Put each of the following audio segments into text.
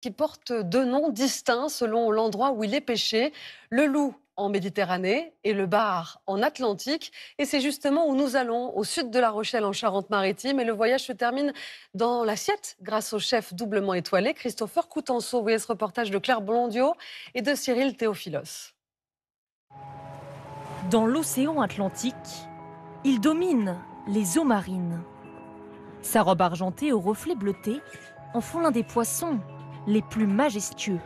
qui porte deux noms distincts selon l'endroit où il est pêché. Le Loup en Méditerranée et le Bar en Atlantique. Et c'est justement où nous allons, au sud de La Rochelle, en Charente-Maritime. Et le voyage se termine dans l'assiette grâce au chef doublement étoilé, Christopher Coutenceau. Vous voyez ce reportage de Claire Blondiot et de Cyril Théophilos. Dans l'océan Atlantique, il domine les eaux marines. Sa robe argentée aux reflets bleutés en font l'un des poissons les plus majestueux.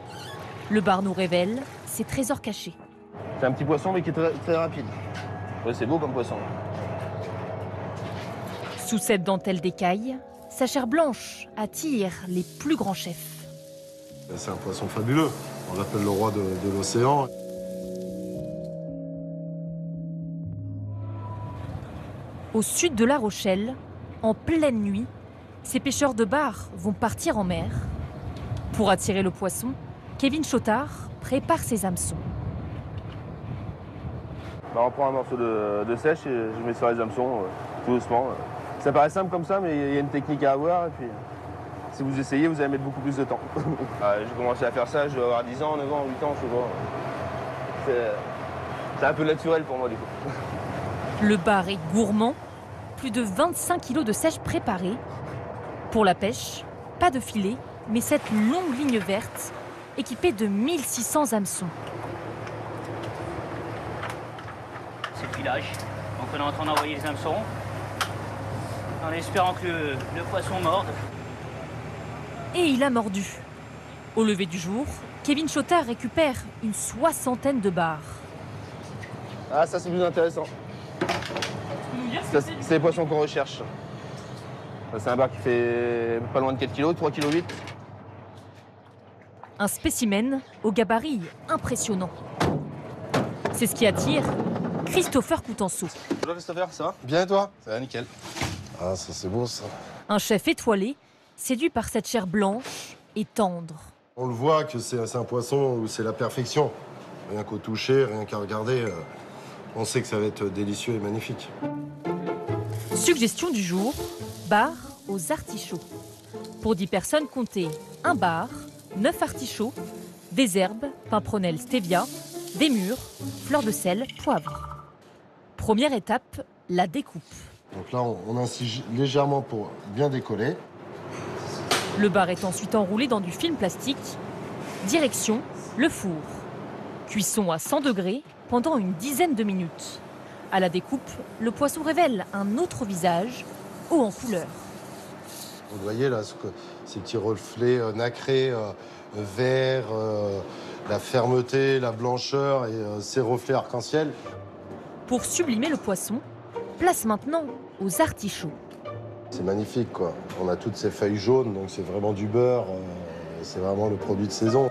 Le bar nous révèle ses trésors cachés. C'est un petit poisson mais qui est très, très rapide. Ouais, c'est beau comme poisson. Sous cette dentelle d'écaille, sa chair blanche attire les plus grands chefs. C'est un poisson fabuleux. On l'appelle le roi de l'océan. Au sud de La Rochelle, en pleine nuit, ces pêcheurs de bar vont partir en mer. Pour attirer le poisson, Kevin Chotard prépare ses hameçons. On prend un morceau de sèche et je mets sur les hameçons, tout doucement. Ça paraît simple comme ça, mais il y a une technique à avoir. Et puis, si vous essayez, vous allez mettre beaucoup plus de temps. J'ai commencé à faire ça, je dois avoir 10 ans, 9 ans, 8 ans, je sais pas. C'est un peu naturel pour moi, du coup. Le bar est gourmand, plus de 25 kilos de sèche préparée. Pour la pêche, pas de filet, mais cette longue ligne verte équipée de 1600 hameçons. C'est le filage. Donc on est en train d'envoyer les hameçons en espérant que le poisson morde. Et il a mordu. Au lever du jour, Kevin Chotard récupère une 60aine de bars. Ah, ça c'est plus intéressant. C'est les poissons qu'on recherche. C'est un bar qui fait pas loin de 4 kg, 3,8 kg. Un spécimen au gabarit impressionnant. C'est ce qui attire Christopher Coutenceau. Bonjour Christopher, ça va? Bien et toi? Ça va, nickel. Ah, ça c'est beau ça. Un chef étoilé, séduit par cette chair blanche et tendre. On le voit que c'est un poisson où c'est la perfection. Rien qu'au toucher, rien qu'à regarder, on sait que ça va être délicieux et magnifique. Suggestion du jour, bar aux artichauts. Pour 10 personnes, comptez un bar, 9 artichauts, des herbes, pimprenelle stevia, des mûres, fleurs de sel, poivre. Première étape, la découpe. Donc là, on incise légèrement pour bien décoller. Le bar est ensuite enroulé dans du film plastique. Direction, le four. Cuisson à 100 degrés pendant une dizaine de minutes. À la découpe, le poisson révèle un autre visage, haut en couleur. Vous voyez là, ces petits reflets nacrés, verts, la fermeté, la blancheur et ces reflets arc-en-ciel. Pour sublimer le poisson, place maintenant aux artichauts. C'est magnifique quoi. On a toutes ces feuilles jaunes, donc c'est vraiment du beurre. C'est vraiment le produit de saison.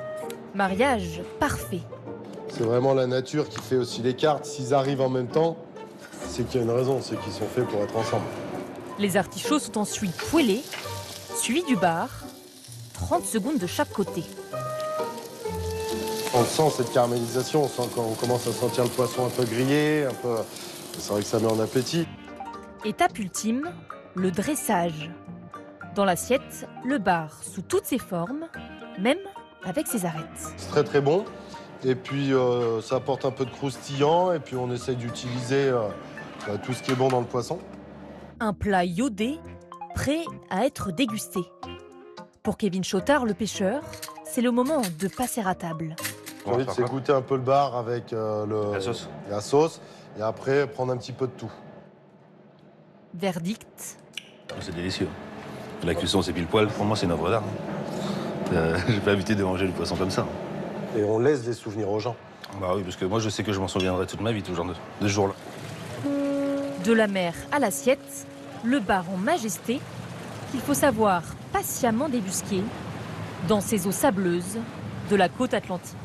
Mariage parfait. C'est vraiment la nature qui fait aussi les cartes. S'ils arrivent en même temps, c'est qu'il y a une raison, c'est qu'ils sont faits pour être ensemble. Les artichauts sont ensuite poêlés, suivis du bar, 30 secondes de chaque côté. On sent cette caramélisation, on sent quand on commence à sentir le poisson un peu grillé, un peu. C'est vrai que ça met en appétit. Étape ultime, le dressage. Dans l'assiette, le bar sous toutes ses formes, même avec ses arêtes. C'est très très bon. Et puis ça apporte un peu de croustillant et puis on essaye d'utiliser tout ce qui est bon dans le poisson. Un plat iodé, prêt à être dégusté. Pour Kevin Chotard, le pêcheur, c'est le moment de passer à table. L'envie, c'est goûter un peu le bar avec la sauce et après prendre un petit peu de tout. Verdict. C'est délicieux. La cuisson, c'est pile poil. Pour moi, c'est une œuvre d'art. J'ai pas habitué de manger du poisson comme ça. Et on laisse des souvenirs aux gens. Bah oui, parce que moi, je sais que je m'en souviendrai toute ma vie, tout genre de ce jour-là. De la mer à l'assiette, le bar en majesté qu'il faut savoir patiemment débusquer dans ces eaux sableuses de la côte atlantique.